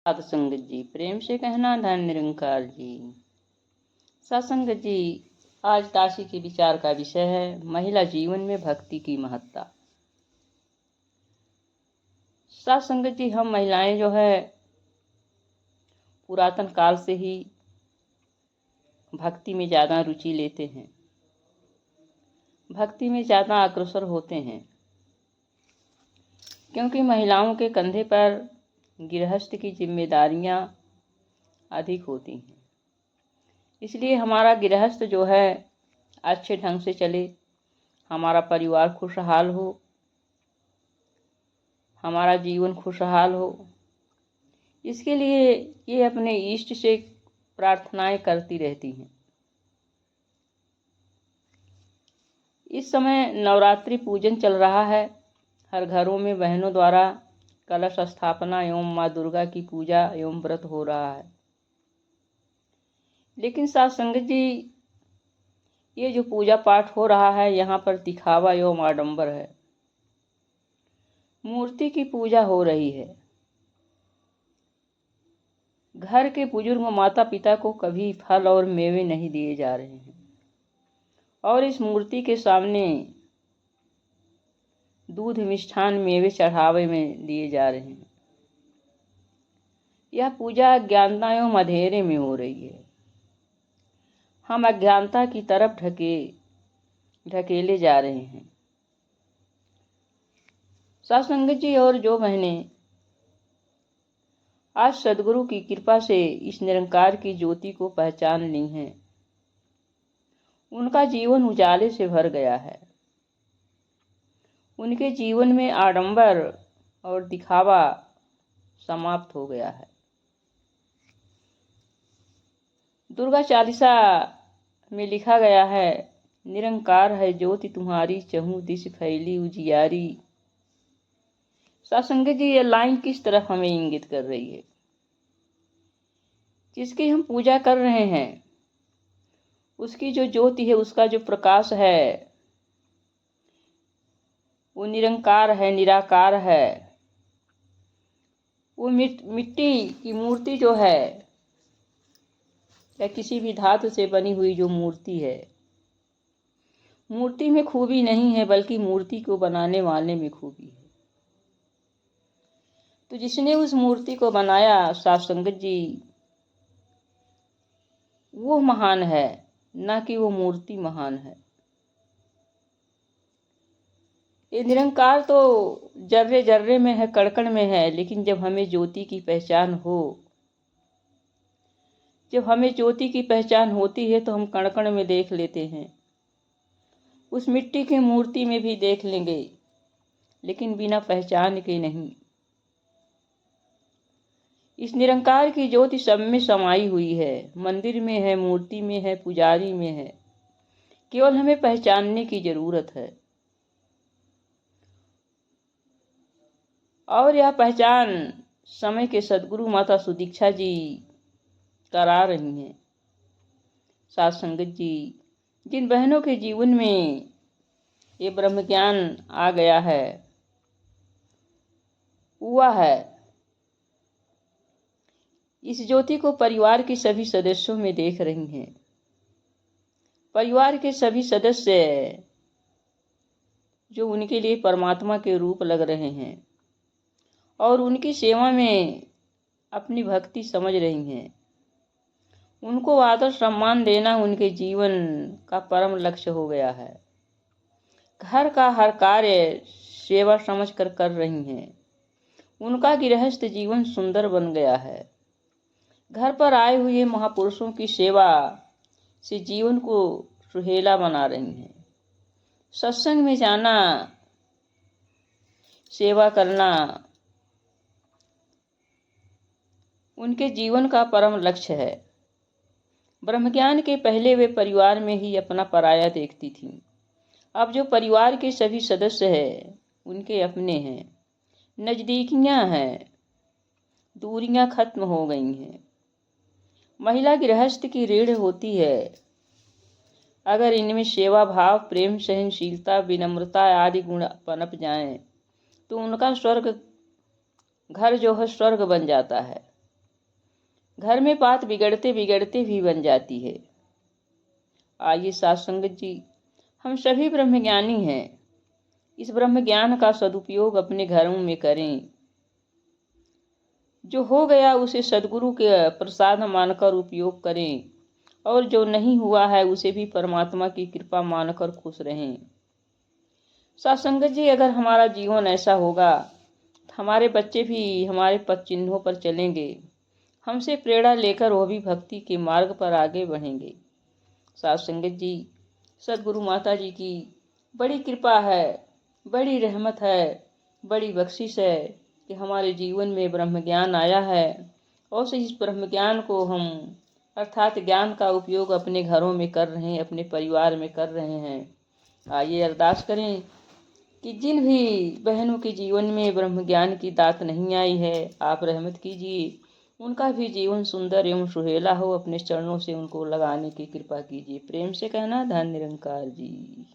साध संगत जी, प्रेम से कहना धन निरंकार जी। सत्संगत जी, आज दासी के विचार का विषय है महिला जीवन में भक्ति की महत्ता। सत्संगत जी, हम महिलाएं जो है पुरातन काल से ही भक्ति में ज़्यादा रुचि लेते हैं, भक्ति में ज़्यादा अग्रसर होते हैं, क्योंकि महिलाओं के कंधे पर गृहस्थ की जिम्मेदारियां अधिक होती हैं। इसलिए हमारा गृहस्थ जो है अच्छे ढंग से चले, हमारा परिवार खुशहाल हो, हमारा जीवन खुशहाल हो, इसके लिए ये अपने इष्ट से प्रार्थनाएं करती रहती हैं। इस समय नवरात्रि पूजन चल रहा है। हर घरों में बहनों द्वारा कलश स्थापना एवं माँ दुर्गा की पूजा एवं व्रत हो रहा है। लेकिन साथ संगत जी, ये जो पूजा पाठ हो रहा है यहाँ पर दिखावा एवं आडंबर है। मूर्ति की पूजा हो रही है। घर के बुजुर्ग माता पिता को कभी फल और मेवे नहीं दिए जा रहे हैं और इस मूर्ति के सामने दूध मिष्ठान मेवे चढ़ावे में दिए जा रहे हैं। यह पूजा अज्ञानता एवं अंधेरे में हो रही है। हम अज्ञानता की तरफ ढकेले जा रहे हैं। सत्संगत जी, और जो बहनें आज सदगुरु की कृपा से इस निरंकार की ज्योति को पहचान ली हैं, उनका जीवन उजाले से भर गया है। उनके जीवन में आडंबर और दिखावा समाप्त हो गया है। दुर्गा चालीसा में लिखा गया है, निरंकार है ज्योति तुम्हारी, चहु दिश फैली उजियारी। सत्संगत जी, ये लाइन किस तरफ हमें इंगित कर रही है? जिसकी हम पूजा कर रहे हैं, उसकी जो ज्योति है, उसका जो प्रकाश है, वो निरंकार है, निराकार है। वो मिट्टी की मूर्ति जो है या किसी भी धातु से बनी हुई जो मूर्ति है, मूर्ति में खूबी नहीं है, बल्कि मूर्ति को बनाने वाले में खूबी है। तो जिसने उस मूर्ति को बनाया, साथ संगत जी, वो महान है, ना कि वो मूर्ति महान है। ये निरंकार तो जर्रे जर्रे में है, कण में है। लेकिन जब हमें ज्योति की पहचान हो, जब हमें ज्योति की पहचान होती है, तो हम कण कण में देख लेते हैं। उस मिट्टी की मूर्ति में भी देख लेंगे, लेकिन बिना पहचान के नहीं। इस निरंकार की ज्योति सब में समाई हुई है, मंदिर में है, मूर्ति में है, पुजारी में है। केवल हमें पहचानने की जरूरत है। और यह पहचान समय के सदगुरु माता सुदीक्षा जी करा रही हैं। साथ संगत जी, जिन बहनों के जीवन में ये ब्रह्म ज्ञान आ गया है, हुआ है, इस ज्योति को परिवार के सभी सदस्यों में देख रही हैं। परिवार के सभी सदस्य जो उनके लिए परमात्मा के रूप लग रहे हैं और उनकी सेवा में अपनी भक्ति समझ रही हैं। उनको आदर सम्मान देना उनके जीवन का परम लक्ष्य हो गया है। घर का हर कार्य सेवा समझकर कर रही हैं। उनका गृहस्थ जीवन सुंदर बन गया है। घर पर आए हुए महापुरुषों की सेवा से जीवन को सुहेला बना रही हैं। सत्संग में जाना, सेवा करना उनके जीवन का परम लक्ष्य है। ब्रह्मज्ञान के पहले वे परिवार में ही अपना पराया देखती थीं। अब जो परिवार के सभी सदस्य हैं, उनके अपने हैं। नजदीकियां हैं, दूरियां खत्म हो गई हैं। महिला गृहस्थ की रीढ़ होती है। अगर इनमें सेवा भाव, प्रेम, सहनशीलता, विनम्रता आदि गुण पनप जाएं, तो उनका स्वर्ग घर जो है स्वर्ग बन जाता है। घर में बात बिगड़ते बिगड़ते भी बन जाती है। आइए साथ संगत जी, हम सभी ब्रह्मज्ञानी हैं। इस ब्रह्म ज्ञान का सदुपयोग अपने घरों में करें। जो हो गया उसे सदगुरु के प्रसाद मानकर उपयोग करें, और जो नहीं हुआ है उसे भी परमात्मा की कृपा मानकर खुश रहें। सत्संगत जी, अगर हमारा जीवन ऐसा होगा, हमारे बच्चे भी हमारे पद चिन्हों पर चलेंगे। हमसे प्रेरणा लेकर वो भी भक्ति के मार्ग पर आगे बढ़ेंगे। सत्संगत जी, सदगुरु माता जी की बड़ी कृपा है, बड़ी रहमत है, बड़ी बख्शिश है कि हमारे जीवन में ब्रह्म ज्ञान आया है, और से इस ब्रह्म ज्ञान को हम अर्थात ज्ञान का उपयोग अपने घरों में कर रहे हैं, अपने परिवार में कर रहे हैं। आइए अरदास करें कि जिन भी बहनों के जीवन में ब्रह्म ज्ञान की दात नहीं आई है, आप रहमत कीजिए, उनका भी जीवन सुंदर एवं सुहेला हो। अपने चरणों से उनको लगाने की कृपा कीजिए। प्रेम से कहना, धन निरंकार जी।